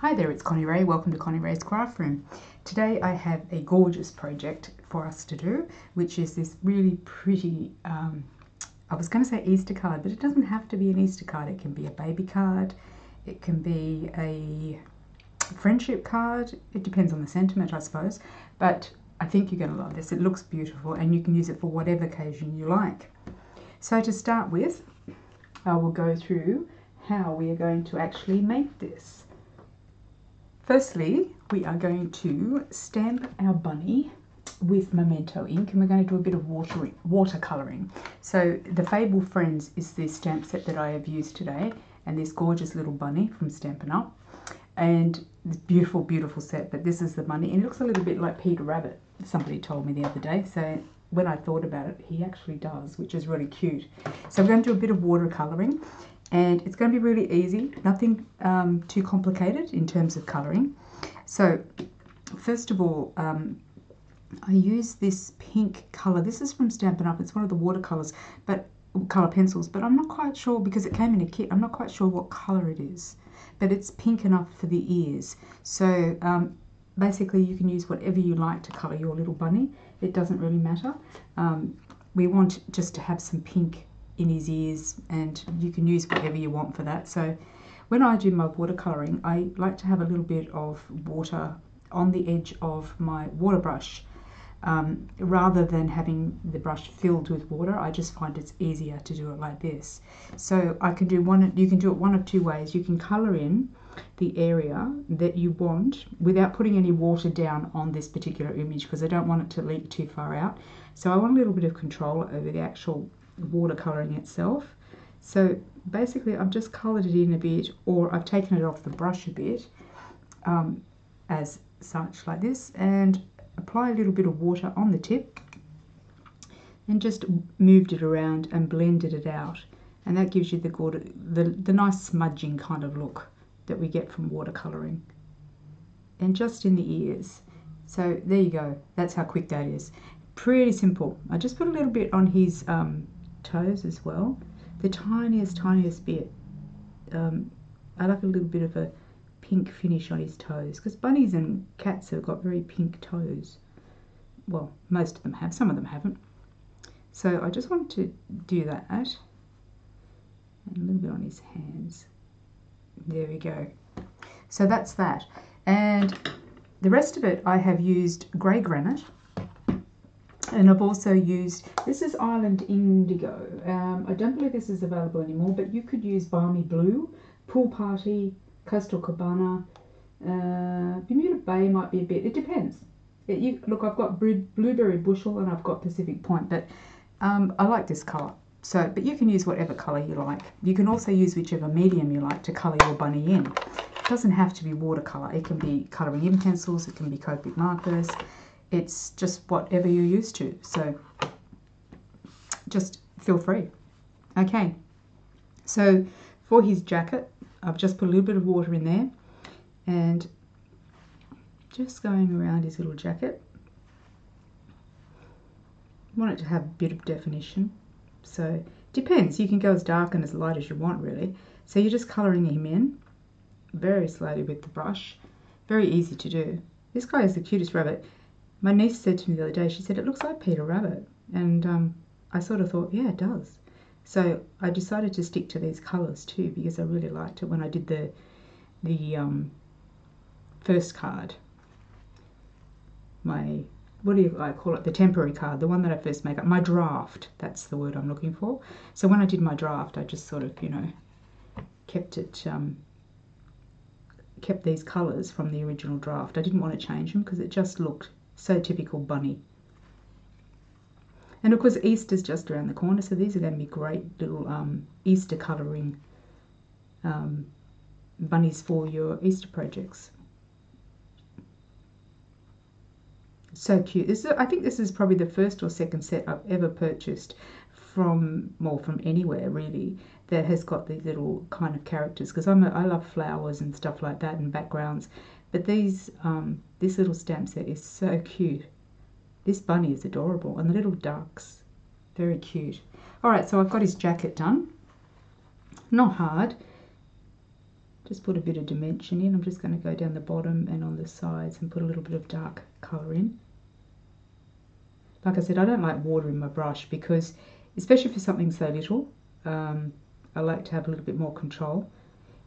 Hi there, it's Connie-Rae. Welcome to Connie-Rae's Craft Room. Today I have a gorgeous project for us to do, which is this really pretty, I was going to say Easter card, but it doesn't have to be an Easter card. It can be a baby card, it can be a friendship card. It depends on the sentiment, I suppose, but I think you're going to love this. It looks beautiful and you can use it for whatever occasion you like. So to start with, I will go through how we are going to actually make this. Firstly, we are going to stamp our bunny with Memento ink, and we're going to do a bit of watercolouring. So the Fable Friends is the stamp set that I have used today, and this gorgeous little bunny from Stampin'Up, and this beautiful, beautiful set. But this is the bunny, and it looks a little bit like Peter Rabbit, somebody told me the other day. So when I thought about it, he actually does, which is really cute. So we're going to do a bit of watercolouring. And it's going to be really easy, nothing too complicated in terms of colouring. So first of all, I use this pink colour. This is from Stampin' Up. It's one of the watercolours, but colour pencils. But I'm not quite sure, because it came in a kit, I'm not quite sure what colour it is. But it's pink enough for the ears. So basically you can use whatever you like to colour your little bunny. It doesn't really matter. We want just to have some pink in his ears, and you can use whatever you want for that. So when I do my watercolouring, I like to have a little bit of water on the edge of my water brush. Rather than having the brush filled with water, I just find it's easier to do it like this. So I can do you can do it one of two ways. You can colour in the area that you want without putting any water down on this particular image, because I don't want it to leak too far out. So I want a little bit of control over the actual watercolouring itself. So basically I've just coloured it in a bit, or I've taken it off the brush a bit, as such, like this, and apply a little bit of water on the tip and just moved it around and blended it out, and that gives you the nice smudging kind of look that we get from watercolouring. And just in the ears. So there you go, that's how quick that is. Pretty simple. I just put a little bit on his toes as well, the tiniest bit. I like a little bit of a pink finish on his toes, because bunnies and cats have got very pink toes. Well, most of them have, some of them haven't. So I just want to do that, and a little bit on his hands. There we go. So that's that, and the rest of it I have used grey granite. And I've also used, this is Island Indigo. I don't believe this is available anymore, but you could use Balmy Blue, Pool Party, Coastal Cabana, Bermuda Bay might be a bit, it depends. Look, I've got Blueberry Bushel and I've got Pacific Point, but I like this colour. So, but you can use whatever colour you like. You can also use whichever medium you like to colour your bunny in. It doesn't have to be watercolour. It can be colouring in pencils, it can be Copic markers. It's just whatever you're used to, so just feel free. Okay, so for his jacket, I've just put a little bit of water in there and just going around his little jacket. I want it to have a bit of definition, so depends. You can go as dark and as light as you want, really. So you're just colouring him in very slowly with the brush. Very easy to do. This guy is the cutest rabbit. My niece said to me the other day, she said, it looks like Peter Rabbit. And I sort of thought, yeah, it does. So I decided to stick to these colours too, because I really liked it when I did the first card. My, what do I call it? The temporary card, the one that I first make up. My draft, that's the word I'm looking for. So when I did my draft, I just sort of, you know, kept these colours from the original draft. I didn't want to change them because it just looked so typical bunny. And of course Easter's just around the corner, so these are going to be great little Easter colouring bunnies for your Easter projects. So cute. I think this is probably the first or second set I've ever purchased from anywhere really that has got these little kind of characters, because I love flowers and stuff like that and backgrounds. But these, this little stamp set is so cute. This bunny is adorable, and the little ducks, very cute. All right, so I've got his jacket done. Not hard. just put a bit of dimension in. I'm just going to go down the bottom and on the sides and put a little bit of dark colour in. Like I said, I don't like water in my brush because, especially for something so little, I like to have a little bit more control.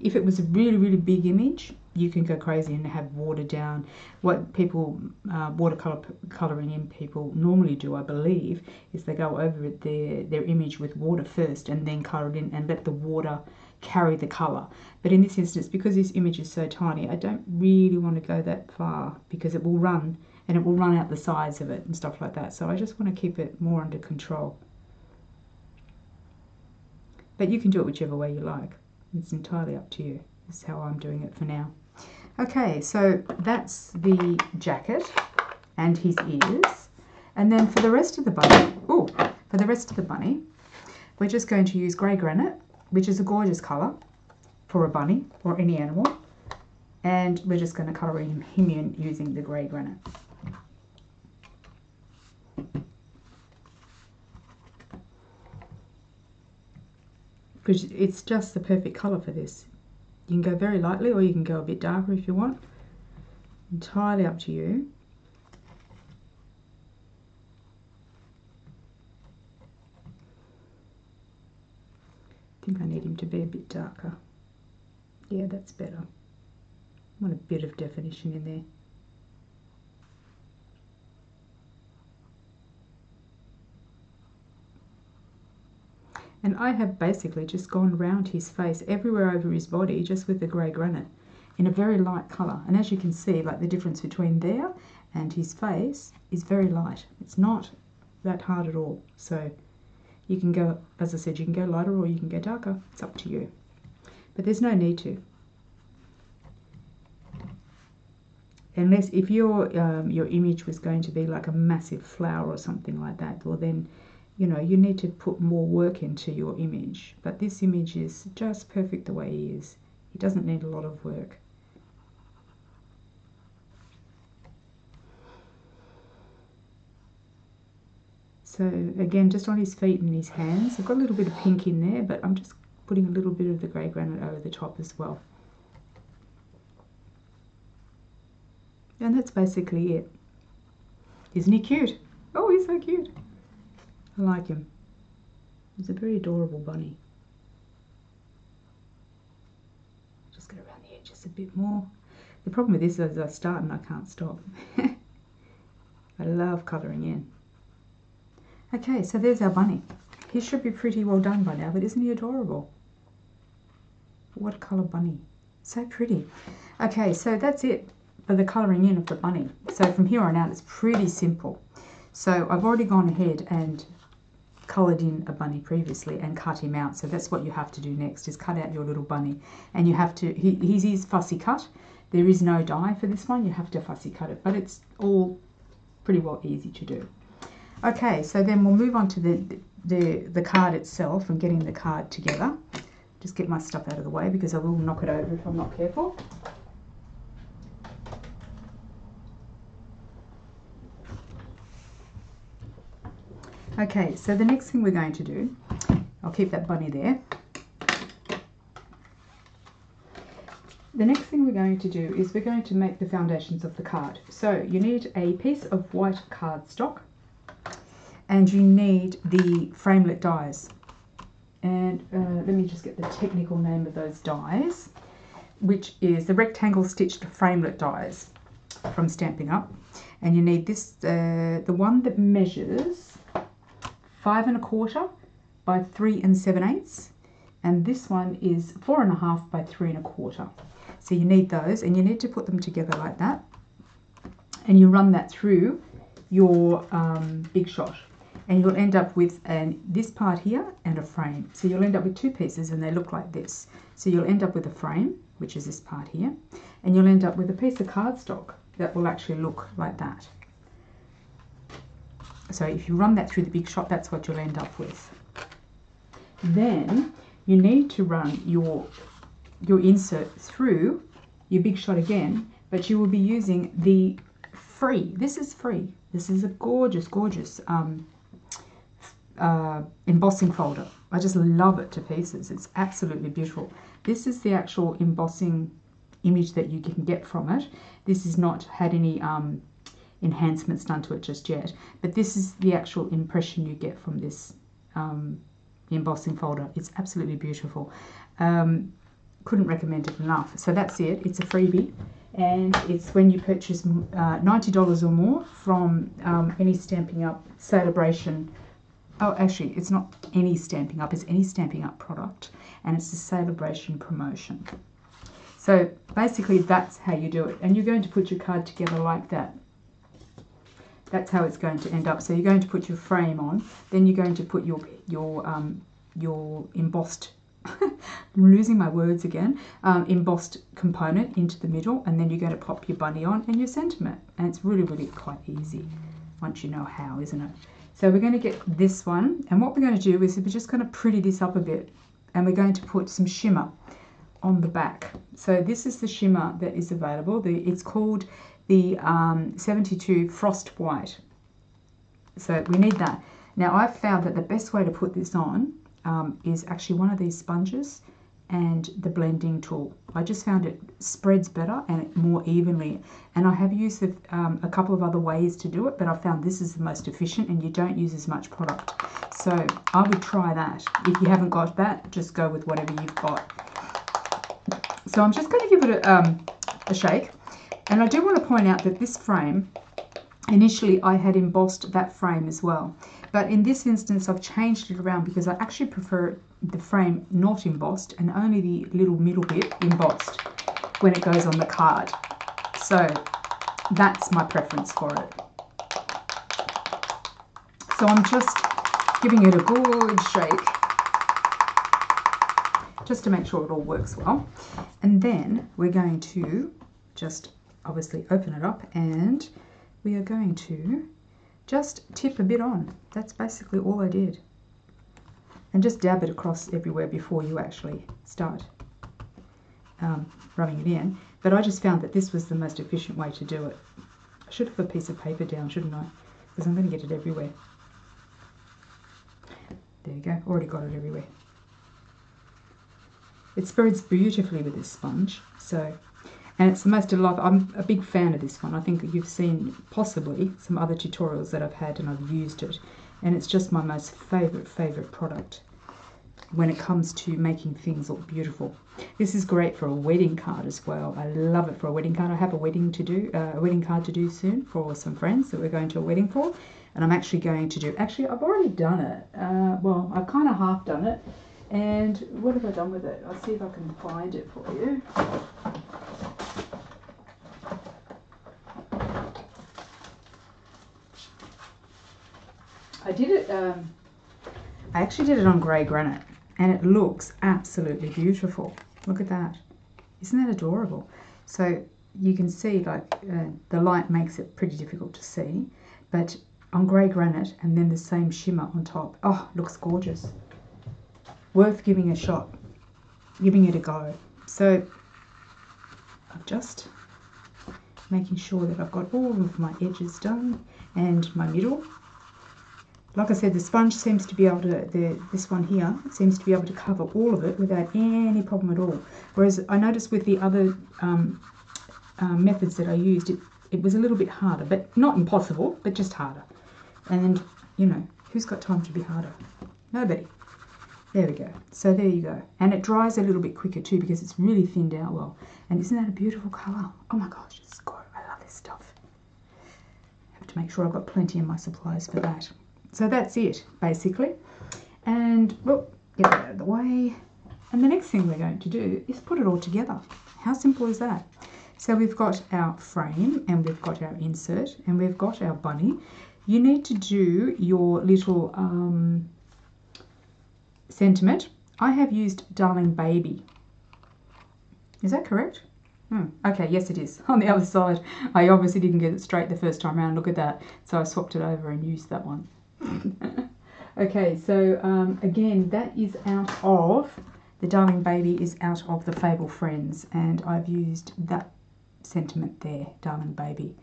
If it was a really, really big image, you can go crazy and have water down. What people, watercolouring in people normally do, I believe, is they go over their image with water first and then colour it in and let the water carry the colour. But in this instance, because this image is so tiny, I don't really want to go that far because it will run and it will run out the sides of it and stuff like that. So I just want to keep it more under control. But you can do it whichever way you like. It's entirely up to you. This is how I'm doing it for now. Okay, so that's the jacket and his ears. And then for the rest of the bunny, we're just going to use grey granite, which is a gorgeous colour for a bunny or any animal. And we're just going to colour him in using the grey granite. Because it's just the perfect colour for this. You can go very lightly or you can go a bit darker if you want. Entirely up to you. I think I need him to be a bit darker. Yeah, that's better. I want a bit of definition in there. And I have basically just gone round his face everywhere over his body just with the grey granite in a very light colour. And as you can see, like the difference between there and his face is very light. It's not that hard at all. So you can go, as I said, you can go lighter or you can go darker. It's up to you. But there's no need to. Unless if your image was going to be like a massive flower or something like that, well then, you know, you need to put more work into your image. But this image is just perfect the way he is. He doesn't need a lot of work. So again, just on his feet and his hands, I've got a little bit of pink in there, but I'm just putting a little bit of the grey granite over the top as well. And that's basically it. Isn't he cute? Oh, he's so cute. I like him. He's a very adorable bunny. Just go around the edges a bit more. The problem with this is I start and I can't stop. I love colouring in. Okay, so there's our bunny. He should be pretty well done by now, but isn't he adorable? What colour bunny? So pretty. Okay, so that's it for the colouring in of the bunny. So from here on out, it's pretty simple. So I've already gone ahead and coloured in a bunny previously and cut him out. So that's what you have to do next, is cut out your little bunny. And you have to, his is fussy cut. There is no dye for this one. You have to fussy cut it, but it's all pretty well easy to do. Okay, so then we'll move on to the card itself and getting the card together. Just get my stuff out of the way because I will knock it over if I'm not careful. Okay, so the next thing we're going to do, I'll keep that bunny there. The next thing we're going to do is we're going to make the foundations of the card. So you need a piece of white cardstock and you need the framelit dies. And let me just get the technical name of those dies, which is the rectangle stitched framelit dies from Stampin'Up. And you need this, the one that measures 5 1/4 by 3 7/8, and this one is 4 1/2 by 3 1/4. So you need those, and you need to put them together like that, and you run that through your big shot, and you'll end up with this part here and a frame. So you'll end up with two pieces, and they look like this. So you'll end up with a frame, which is this part here, and you'll end up with a piece of cardstock that will actually look like that. So if you run that through the big shot, that's what you'll end up with. Then you need to run your insert through your big shot again, but you will be using the free. This is a gorgeous, gorgeous embossing folder I just love it to pieces. It's absolutely beautiful. This is the actual embossing image that you can get from it. This has not had any enhancements done to it just yet, but this is the actual impression you get from this embossing folder. It's absolutely beautiful. Couldn't recommend it enough. So that's it. It's a freebie, and it's when you purchase $90 or more from any Stampin' Up celebration. Oh, actually, it's not any Stampin' Up, it's any Stampin' Up product, and it's a celebration promotion. So basically that's how you do it, and you're going to put your card together like that. That's how it's going to end up. So you're going to put your frame on, then you're going to put your embossed I'm losing my words again, embossed component into the middle, and then you're going to pop your bunny on and your sentiment, and it's really, really quite easy once you know how, isn't it? So we're going to get this one, and what we're going to do is we're just going to pretty this up a bit, and we're going to put some shimmer on the back. So this is the shimmer that is available. It's called the 72 Frost White. So we need that. Now I've found that the best way to put this on is actually one of these sponges and the blending tool. I just found it spreads better and more evenly, and I have used a couple of other ways to do it, but I found this is the most efficient and you don't use as much product. So I would try that. If you haven't got that, just go with whatever you've got. So I'm just going to give it a shake, and I do want to point out that this frame, initially I had embossed that frame as well, but in this instance I've changed it around because I actually prefer the frame not embossed and only the little middle bit embossed when it goes on the card. So that's my preference for it. So I'm just giving it a good shake just to make sure it all works well, and then we're going to just obviously open it up, and we are going to just tip a bit on. That's basically all I did, and just dab it across everywhere before you actually start rubbing it in. But I just found that this was the most efficient way to do it. I should have a piece of paper down, shouldn't I? Because I'm going to get it everywhere. There you go, already got it everywhere. It spreads beautifully with this sponge, so, and it's the most alive. I'm a big fan of this one. I think you've seen possibly some other tutorials that I've had and I've used it, and it's just my most favourite product when it comes to making things look beautiful. This is great for a wedding card as well. I love it for a wedding card. I have a wedding card to do soon for some friends that we're going to a wedding for, and I'm actually going to do, actually I've already done it. Well, I've kind of half done it. And what have I done with it? I'll see if I can find it for you. I did it, I actually did it on grey granite, and it looks absolutely beautiful. Look at that. Isn't that adorable? So you can see, like, the light makes it pretty difficult to see, but on grey granite and then the same shimmer on top. Oh, it looks gorgeous. Worth giving a shot, giving it a go. So I'm just making sure that I've got all of my edges done and my middle. Like I said, the sponge seems to be able to, this one here seems to be able to cover all of it without any problem at all. Whereas I noticed with the other methods that I used, it was a little bit harder, but not impossible, but just harder. And, you know, who's got time to be harder? Nobody. There we go. So there you go. And it dries a little bit quicker too because it's really thinned out well. And isn't that a beautiful colour? Oh my gosh, it's gorgeous. I love this stuff. I have to make sure I've got plenty in my supplies for that. So that's it, basically. And, well, get that out of the way. And the next thing we're going to do is put it all together. How simple is that? So we've got our frame, and we've got our insert, and we've got our bunny. You need to do your little sentiment. I have used Darling Baby. Is that correct? Okay, yes it is. On the other side, I obviously didn't get it straight the first time around. Look at that. So I swapped it over and used that one. Okay, so again, that is out of, the Darling Baby is out of the Fable Friends, and I've used that sentiment there, Darling Baby.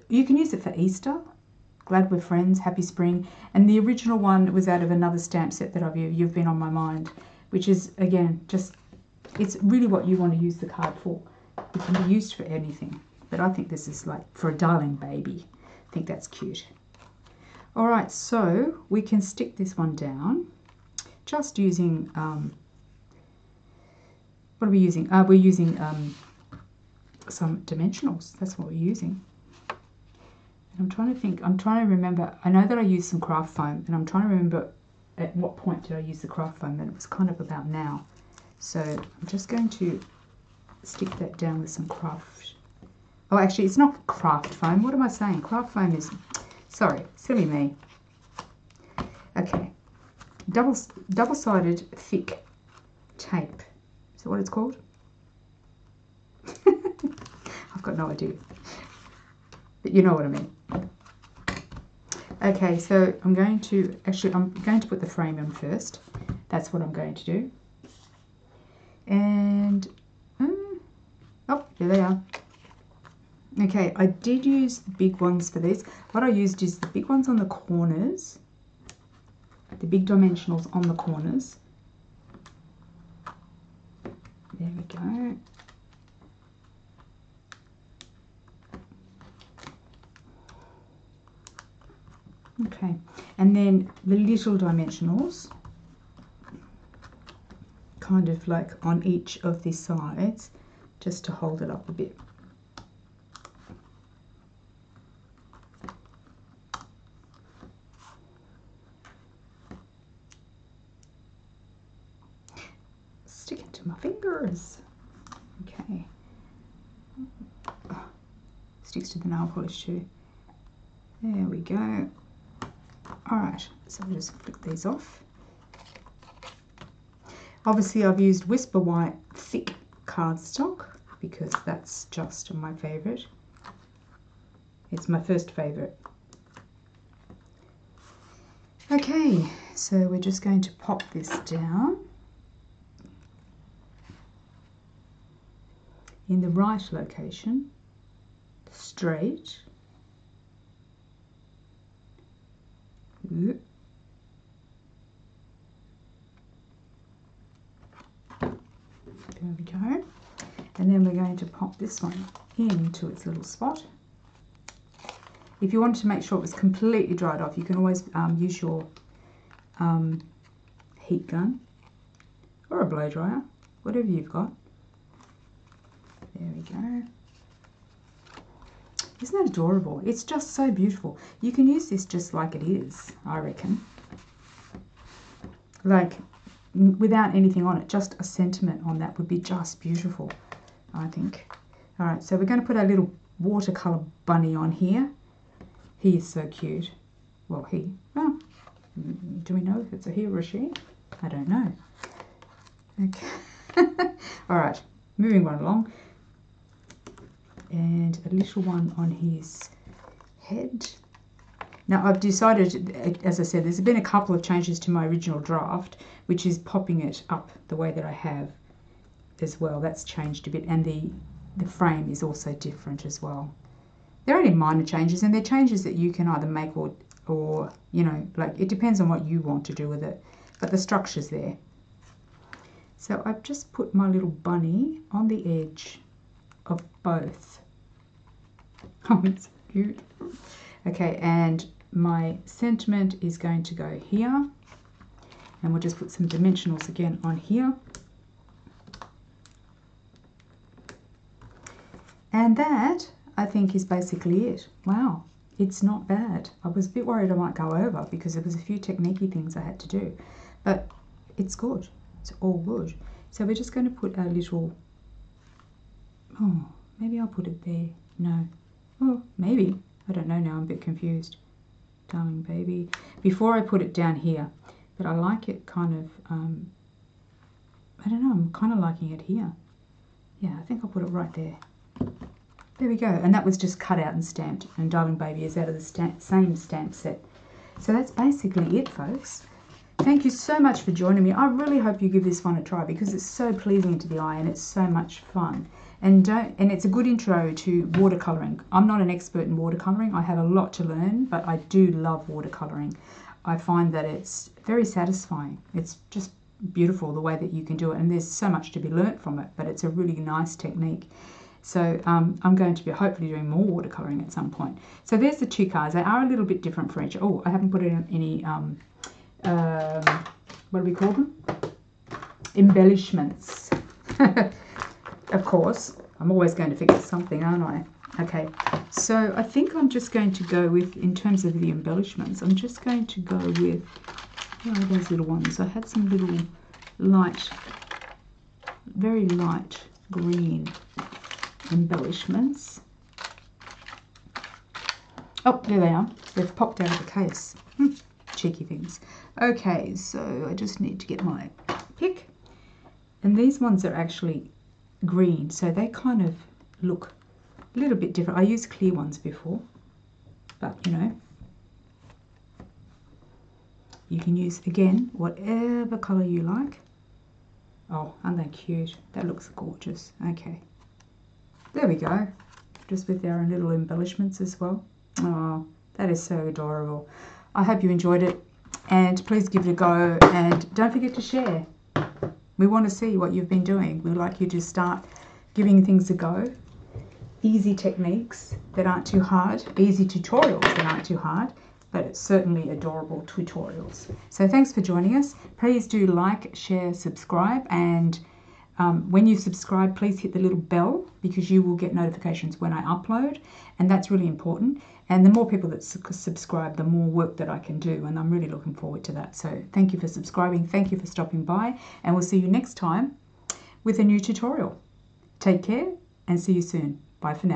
You can use it for Easter. Glad We're Friends, Happy Spring. And the original one was out of another stamp set that I've used, You've Been On My Mind, which is, again, just, it's really what you want to use the card for. It can be used for anything. But I think this is like for a darling baby. I think that's cute. All right, so we can stick this one down just using, what are we using? We're using some dimensionals. That's what we're using. And I'm trying to think, I'm trying to remember, I know that I used some craft foam, and I'm trying to remember at what point did I use the craft foam, and it was kind of about now. So I'm just going to stick that down with some craft. Oh, actually, it's not craft foam. What am I saying? Craft foam is, sorry, silly me. Okay, double-sided thick tape. Is that what it's called? I've got no idea. But you know what I mean. Okay, so I'm going to put the frame on first. That's what I'm going to do. And, oh, there they are. Okay, I did use the big ones for this. What I used is the big ones on the corners, the big dimensionals on the corners. There we go. Okay, and then the little dimensionals, kind of like on each of the sides, just to hold it up a bit. Sticking to my fingers. Okay. Oh, sticks to the nail polish too. There we go. Alright, so we'll just flick these off. Obviously I've used Whisper White thick cardstock because that's just my favourite. It's my first favourite. Okay, so we're just going to pop this down in the right location, straight. There we go. And then we're going to pop this one into its little spot. If you wanted to make sure it was completely dried off, you can always use your heat gun or a blow dryer, whatever you've got. There we go. Isn't that adorable? It's just so beautiful. You can use this just like it is, I reckon. Like, without anything on it, just a sentiment on that would be just beautiful, I think. All right, so we're going to put our little watercolour bunny on here. He is so cute. Well, he. Oh, do we know if it's a he or a she? I don't know. Okay. All right, moving right along. And a little one on his head. Now I've decided, as I said, there's been a couple of changes to my original draft, which is popping it up the way that I have as well. That's changed a bit, and the frame is also different as well. They're only minor changes, and they're changes that you can either make or you know, like, it depends on what you want to do with it, but the structure's there. So I've just put my little bunny on the edge of both. Oh, it's cute. Okay, and my sentiment is going to go here, and we'll just put some dimensionals again on here. And that, I think, is basically it. Wow, it's not bad. I was a bit worried I might go over because there was a few technique-y things I had to do, but it's good. It's all good. So we're just going to put our little, oh, maybe I'll put it there. No. Oh, maybe. I don't know now. I'm a bit confused. Darling baby. Before I put it down here, but I like it kind of, I don't know, I'm kind of liking it here. Yeah, I think I'll put it right there. There we go. And that was just cut out and stamped. And Darling Baby is out of the same stamp set. So that's basically it, folks. Thank you so much for joining me. I really hope you give this one a try because it's so pleasing to the eye and it's so much fun. And it's a good intro to watercolouring. I'm not an expert in watercolouring. I have a lot to learn, but I do love watercolouring. I find that it's very satisfying. It's just beautiful the way that you can do it, and there's so much to be learnt from it, but it's a really nice technique. So I'm going to be hopefully doing more watercolouring at some point. So there's the 2 cards. They are a little bit different for each. Oh, I haven't put in any, what do we call them? Embellishments. Of course, I'm always going to fix something, aren't I? Okay, so I think I'm just going to go with, in terms of the embellishments, I'm just going to go with, where are those little ones? I had some little light, very light green embellishments. Oh, there they are. They've popped out of the case. Cheeky things. Okay, so I just need to get my pick. And these ones are actually green, so they kind of look a little bit different. I used clear ones before, but you know, you can use, again, whatever colour you like. Oh, aren't they cute? That looks gorgeous. Okay, there we go. Just with our little embellishments as well. Oh, that is so adorable. I hope you enjoyed it, and please give it a go, and don't forget to share. We want to see what you've been doing. We'd like you to start giving things a go. Easy techniques that aren't too hard, easy tutorials that aren't too hard, but it's certainly adorable tutorials. So thanks for joining us. Please do like, share, subscribe, and when you subscribe, please hit the little bell, because you will get notifications when I upload, and that's really important. And the more people that subscribe, the more work that I can do, and I'm really looking forward to that. So thank you for subscribing, thank you for stopping by, and we'll see you next time with a new tutorial. Take care and see you soon. Bye for now.